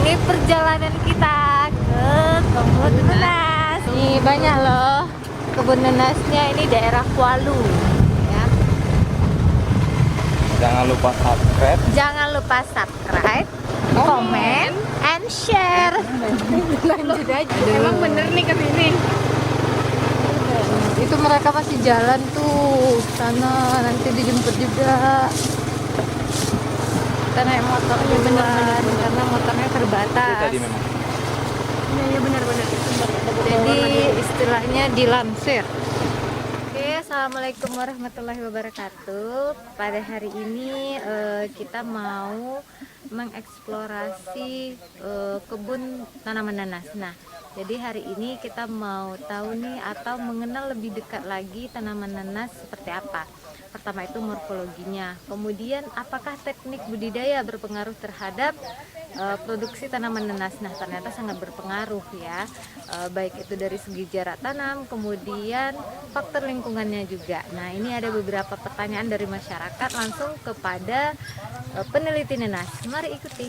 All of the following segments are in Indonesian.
Ini perjalanan kita ke kebun nenas. Nih banyak loh kebun nenasnya, ini daerah Kualu ya. Jangan lupa subscribe. Jangan lupa subscribe, comment, and share. Lanjut aja. Emang bener nih ke sini. Itu mereka masih jalan tuh sana, nanti dijemput juga. Kita naik motornya beneran karena motornya terbatas. Itu tadi memang. Iya benar-benar itu. Jadi istilahnya dilansir. Oke, assalamualaikum warahmatullahi wabarakatuh. Pada hari ini kita mau mengeksplorasi kebun tanaman nanas. Nah, jadi hari ini kita mau tahu nih atau mengenal lebih dekat lagi tanaman nanas seperti apa. Pertama itu morfologinya, kemudian apakah teknik budidaya berpengaruh terhadap produksi tanaman nanas. Nah, ternyata sangat berpengaruh ya, baik itu dari segi jarak tanam, kemudian faktor lingkungannya juga. Nah, ini ada beberapa pertanyaan dari masyarakat langsung kepada peneliti nanas. Mari ikuti.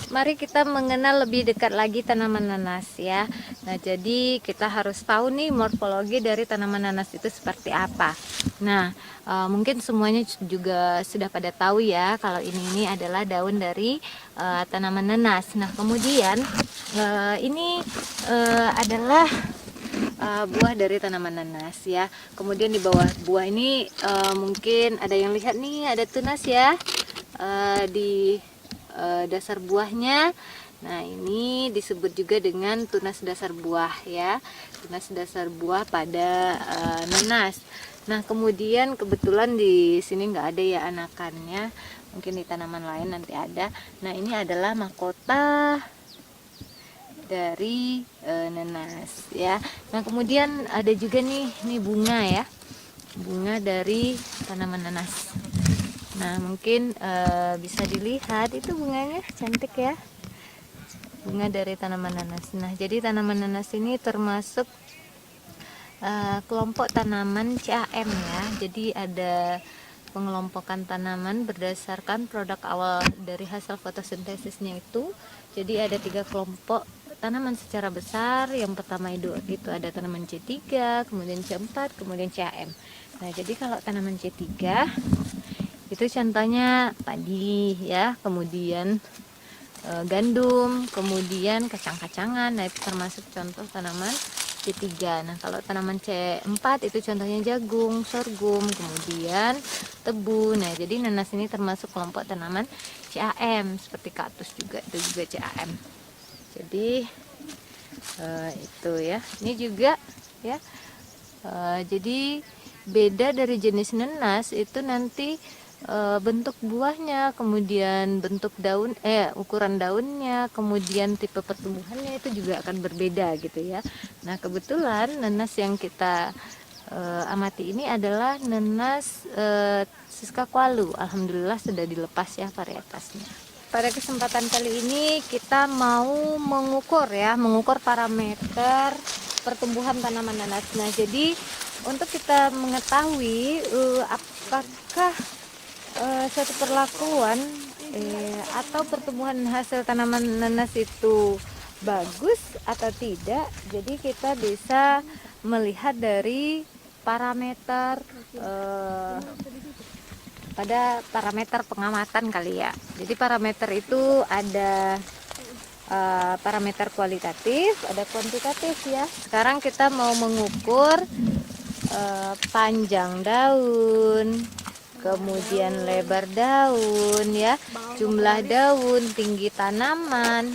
Mari kita mengenal lebih dekat lagi tanaman nanas ya. Nah, jadi kita harus tahu nih morfologi dari tanaman nanas itu seperti apa. Nah, mungkin semuanya juga sudah pada tahu ya kalau ini adalah daun dari tanaman nanas. Nah, kemudian ini adalah buah dari tanaman nanas ya. Kemudian di bawah buah ini mungkin ada yang lihat nih, ada tunas ya di dasar buahnya. Nah, ini disebut juga dengan tunas dasar buah ya, tunas dasar buah pada nanas. Nah, kemudian kebetulan di sini nggak ada ya anakannya, mungkin di tanaman lain nanti ada. Nah, ini adalah mahkota dari nanas ya. Nah, kemudian ada juga nih bunga ya, bunga dari tanaman nanas. Nah, mungkin bisa dilihat itu bunganya cantik ya, bunga dari tanaman nanas. Nah, jadi tanaman nanas ini termasuk kelompok tanaman CAM ya. Jadi ada pengelompokan tanaman berdasarkan produk awal dari hasil fotosintesisnya itu. Jadi ada 3 kelompok tanaman secara besar. Yang pertama itu ada tanaman C3, kemudian C4, kemudian CAM. Nah, jadi kalau tanaman C3 itu contohnya padi ya, kemudian gandum, kemudian kacang-kacangan. Nah, itu termasuk contoh tanaman C3. Nah, kalau tanaman C4 itu contohnya jagung, sorghum, kemudian tebu. Nah, jadi nanas ini termasuk kelompok tanaman CAM, seperti kaktus juga, itu juga CAM. Jadi itu ya, ini juga ya. Jadi beda dari jenis nanas itu nanti bentuk buahnya, kemudian bentuk daun, ukuran daunnya, kemudian tipe pertumbuhannya itu juga akan berbeda gitu ya. Nah, kebetulan nanas yang kita amati ini adalah nanas Siska Kualu. Alhamdulillah sudah dilepas ya varietasnya. Pada kesempatan kali ini kita mau mengukur parameter pertumbuhan tanaman nanas. Nah, jadi untuk kita mengetahui apakah suatu perlakuan atau pertumbuhan hasil tanaman nanas itu bagus atau tidak, jadi kita bisa melihat dari parameter pada parameter pengamatan kali ya. Jadi parameter itu ada parameter kualitatif, ada kuantitatif ya. Sekarang kita mau mengukur panjang daun, kemudian lebar daun ya, jumlah daun, tinggi tanaman.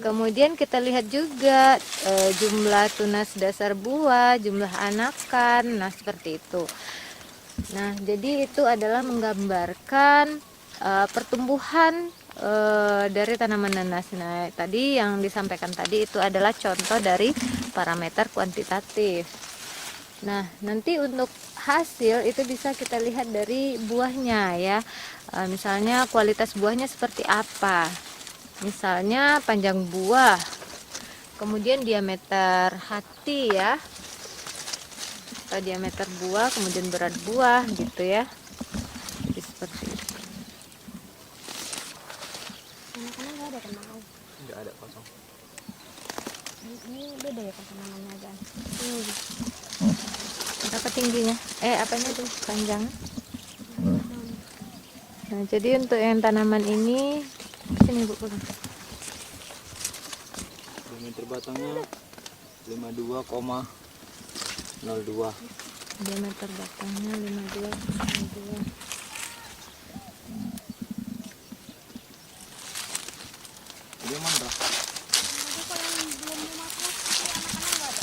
Kemudian kita lihat juga jumlah tunas dasar buah, jumlah anakan. Nah, seperti itu. Nah, jadi itu adalah menggambarkan pertumbuhan dari tanaman nanas. Nah, tadi yang disampaikan tadi itu adalah contoh dari parameter kuantitatif. Nah, nanti untuk hasil itu bisa kita lihat dari buahnya ya. Misalnya kualitas buahnya seperti apa. Misalnya panjang buah, kemudian diameter hati ya, atau diameter buah, kemudian berat buah gitu ya. ada kan mau. Enggak ada kosong. Ini beda ya kan tanamannya kan. Apa tingginya? Apanya tuh panjang? Nah, jadi untuk yang tanaman ini sini Bu pulang. Diameter batangnya 52,02. Diameter batangnya 52,2. Dia mana? Tapi kalau yang belum matang, anak-anak nggak ada.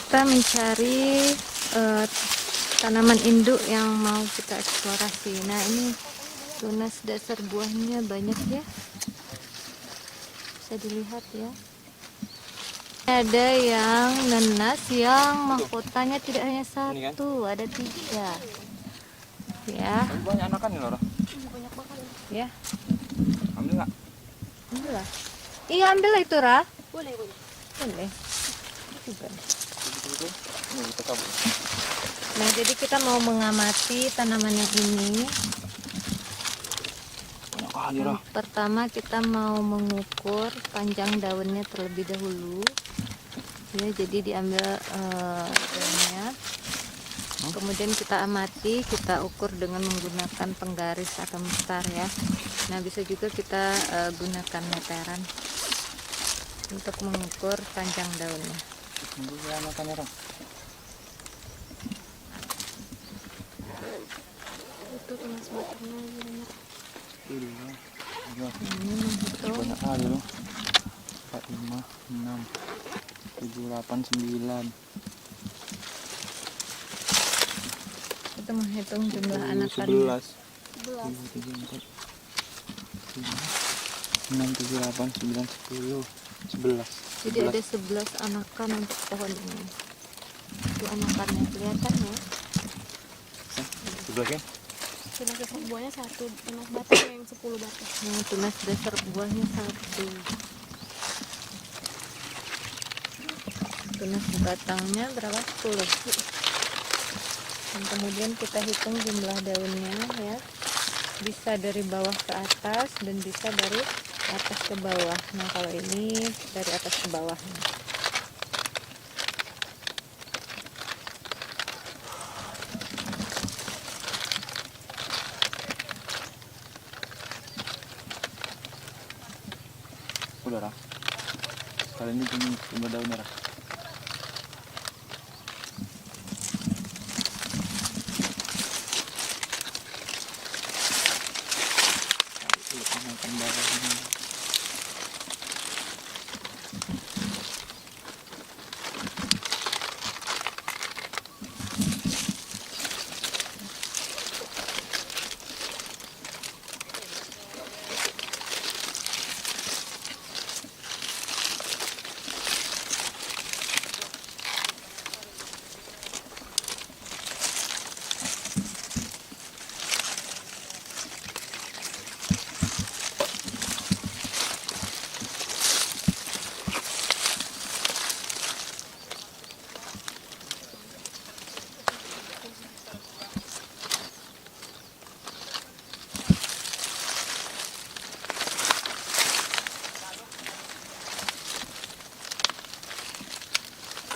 Kita mencari tanaman induk yang mau kita eksplorasi. Nah, ini tunas dasar buahnya banyak ya, bisa dilihat ya. Ada yang nanas yang mahkotanya tidak hanya satu, ada 3 ya. Tapi banyak anakan nih Laura. Banyak banget. Ya, Ambil nggak? ambil lah. Iya, ambil lah itu Ra. Boleh. Boleh. Juga. Betul. Ini kita kabur. Nah, jadi kita mau mengamati tanaman yang ini. Banyak kali Ra. Pertama kita mau mengukur panjang daunnya terlebih dahulu. Ya, jadi diambil daunnya. Kemudian kita amati, kita ukur dengan menggunakan penggaris atau mestar ya. Nah, bisa juga kita gunakan meteran untuk mengukur panjang daunnya. Ini dia anakannya Ra. Itu tunas batangnya banyak. Ini Ra. Iya. Ini menghitung Banyak kali loh. 4, 5, 6, 7, 8, 9. itu menghitung jumlah anakannya. 11. 11. 3, 4, 6, 7, 8, 9, 10, 11. Jadi ada 11 anakan untuk pohon ini. Itu anakannya kelihatan ya. 11 kan? Tunas dasar buahnya 1, tunas batang yang 10 batang. Nah, tunas dasar buahnya 1. Tunas batangnya berapa? 10. Dan kemudian kita hitung jumlah daunnya ya. Bisa dari bawah ke atas dan bisa dari atas ke bawah. Nah, kalau ini dari atas ke bawah. Udah Ra. Kali ini cuma daunnya Ra. Anakan bawahnya.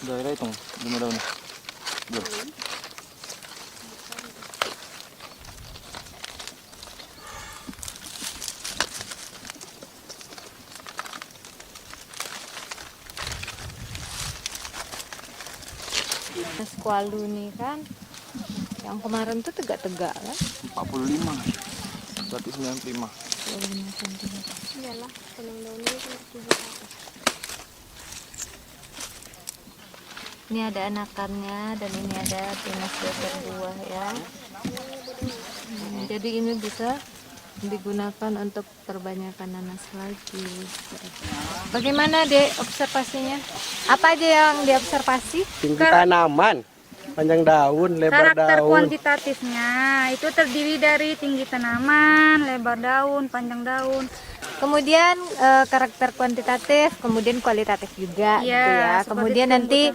Udah hitung 5 daun. Belum. Squalue nih kan. Yang kemarin tuh tegak-tegak kan. 45. Berarti 95. 25 cm. Iyalah, panjang daunnya kan 7 ke atas. Ini ada anakannya dan ini ada tunas dasar buah ya. Jadi ini bisa digunakan untuk perbanyakan nanas lagi. Bagaimana Dek observasinya? Apa aja yang diobservasi? Tinggi tanaman, panjang daun, lebar Karakter daun. kuantitatifnya itu terdiri dari tinggi tanaman, lebar daun, panjang daun. Kemudian karakter kuantitatif, kemudian kualitatif juga Iya, gitu ya. seperti Kemudian itu, nanti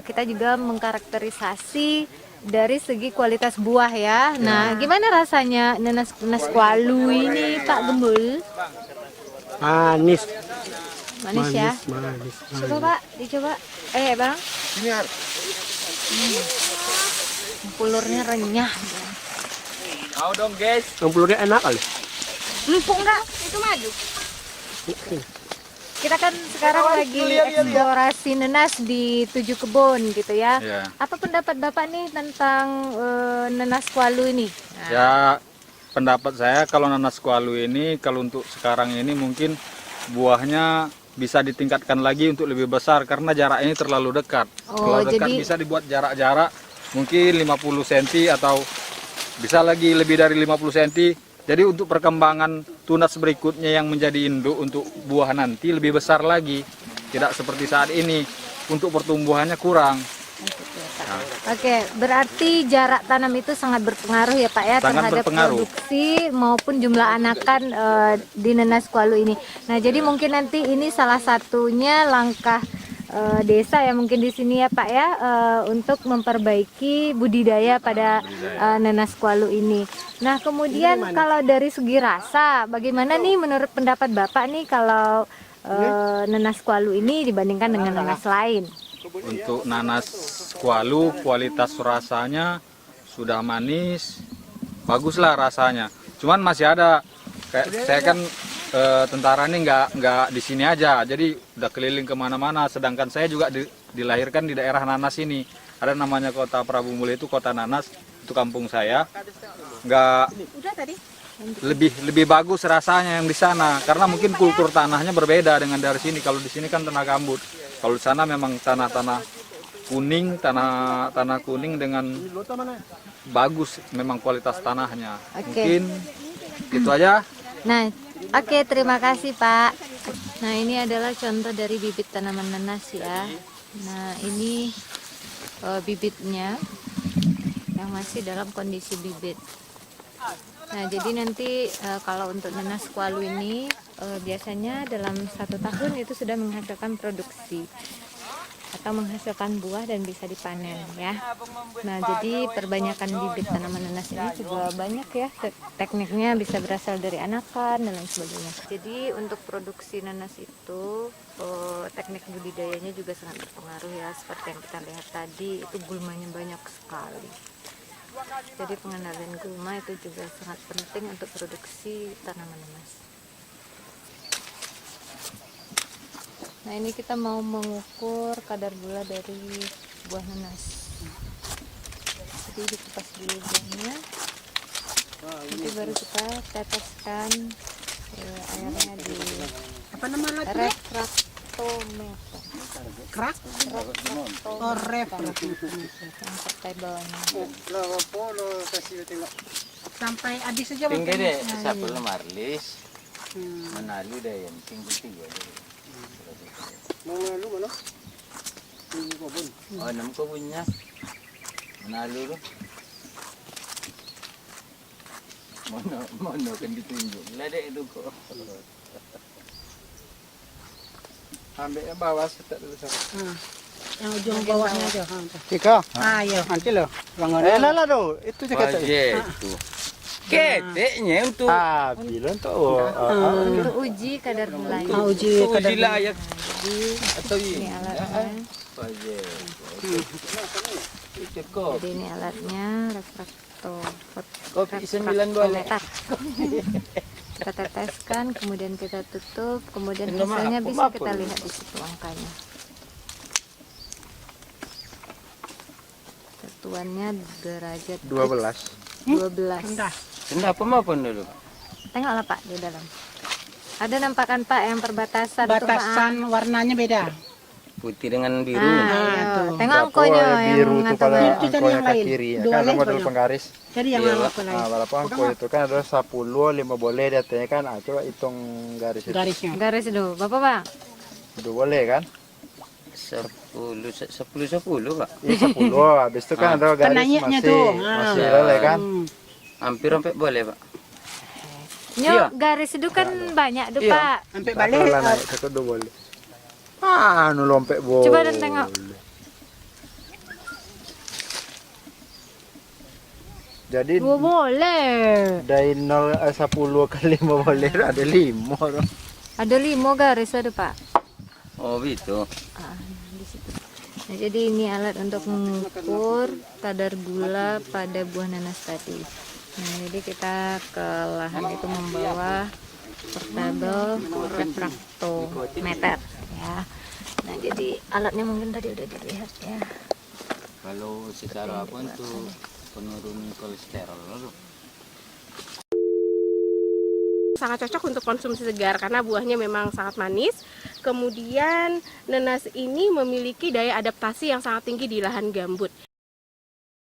kita juga mengkarakterisasi dari segi kualitas buah ya. Nah, gimana rasanya nanas kualu ini Pak Gembul? Manis. Manis ya? Manis. Coba Pak, dicoba. Bang. Pulurnya renyah. Mau dong guys. Tempurnya enak kali. Empuk enggak? Itu madu. Kita kan sekarang lagi eksplorasi nanas di 7 kebun gitu ya. Ya. Apa pendapat Bapak nih tentang nanas kualu ini? Nah, Ya, pendapat saya kalau nanas kualu ini, kalau untuk sekarang ini mungkin buahnya bisa ditingkatkan lagi untuk lebih besar karena jarak ini terlalu dekat. Oh, Kalau dekat jadi- bisa dibuat jarak-jarak mungkin 50 cm atau bisa lagi lebih dari 50 cm. Jadi untuk perkembangan tunas berikutnya yang menjadi induk untuk buah nanti lebih besar lagi. Tidak seperti saat ini, untuk pertumbuhannya kurang. Oke, berarti jarak tanam itu sangat berpengaruh ya Pak ya Sangat terhadap berpengaruh. produksi maupun jumlah anakan di nanas kualu ini. Nah, jadi mungkin nanti ini salah satunya langkah desa ya mungkin di sini ya Pak ya untuk memperbaiki budidaya pada nanas kualu ini. Nah, kemudian kalau dari segi rasa, bagaimana nih menurut pendapat Bapak nih kalau nanas kualu ini dibandingkan dengan nanas lain? Untuk nanas kualu kualitas rasanya sudah manis, baguslah rasanya. Cuman masih ada kayak saya kan tentara ini nggak di sini aja, jadi udah keliling kemana-mana. Sedangkan saya juga dilahirkan di daerah nanas ini. Ada namanya kota Prabu Mulya itu kota nanas, itu kampung saya. Nggak lebih bagus rasanya yang di sana karena mungkin kultur tanahnya berbeda dengan dari sini. Kalau di sini kan tanah gambut. Kalau di sana memang tanah kuning, tanah kuning dengan bagus memang kualitas tanahnya. Oke. Mungkin itu aja. Nah, oke, terima kasih Pak. Nah, ini adalah contoh dari bibit tanaman nanas ya. Nah, ini bibitnya yang masih dalam kondisi bibit. Nah, jadi nanti kalau untuk nanas kualu ini biasanya dalam 1 tahun itu sudah menghasilkan produksi atau menghasilkan buah dan bisa dipanen ya. Nah, jadi perbanyakan bibit tanaman nanas ini juga banyak ya, tekniknya bisa berasal dari anakan dan lain sebagainya. Jadi untuk produksi nanas itu teknik budidayanya juga sangat berpengaruh ya, seperti yang kita lihat tadi itu gulmanya banyak sekali. Jadi pengendalian gulma itu juga sangat penting untuk produksi tanaman nanas. Nah, ini kita mau mengukur kadar gula dari buah nanas. Jadi dikupas dulu buahnya. Nanti baru kita teteskan airnya di refraktometer. Yang partai bawahnya. Sampai habis saja Tinggi deh, sapul marlis. Menalu deh yang tinggi-tinggi. Oh, 6 kebunnya. Menalu lu. Mono kan ditunjuk. Ledek itu kok. Ambil yang bawah setek dulu sana. yang ujung bawahnya aja. Tika, Ayo. nanti loh. Lah tuh, itu jaket. Wajib itu. Keteknya untuk Bilang tuh. Untuk uji kadar gulanya. Uji uji layak Jadi atau ini alatnya. wajib. Itu kok. Jadi ini alatnya refraktometer. Kopi 9 boleh. Kita teteskan, kemudian kita tutup, kemudian Enggak, hasilnya aku bisa mampu. kita lihat di situ angkanya. Satuannya derajat 12. Kenapa apa dulu? Tengoklah Pak di dalam. Ada nampakan Pak yang perbatasan tuh, Pak. Batasan warnanya beda. Putih dengan biru. Ayo, tengok angkonya yang mengatakan Itu tadi yang lain. Dua Kan nomor levelnya. penggaris. Jadi yang Iya, apa lain? Nah, walaupun angko itu kan ada 10, 5 boleh datanya kan. Coba hitung garis itu. Garisnya. garis dulu. Bapak Pak, Udah boleh kan? 10 Pak. Iya 10. Habis itu kan ada garis Penanyanya masih tuh. masih boleh kan? Hampir sampai boleh Pak. nyok garis itu kan banyak tuh Iya. Pak. Sampai Satu balik. lah naik satu udah boleh. Nu lompek boleh. Coba dan tengok. Jadi 2 boleh. dari 0 10 ke 5 boleh ada 5 dong. Ada 5 garis ada Pak. Oh gitu. Di situ. Nah, jadi ini alat untuk mengukur kadar gula pada buah nanas tadi. Nah, jadi kita ke lahan itu membawa portable refraktometer ya. Nah, jadi alatnya mungkin tadi udah dilihat ya. Kalau secara apa untuk penurun kolesterol loh. Sangat cocok untuk konsumsi segar karena buahnya memang sangat manis. Kemudian nanas ini memiliki daya adaptasi yang sangat tinggi di lahan gambut.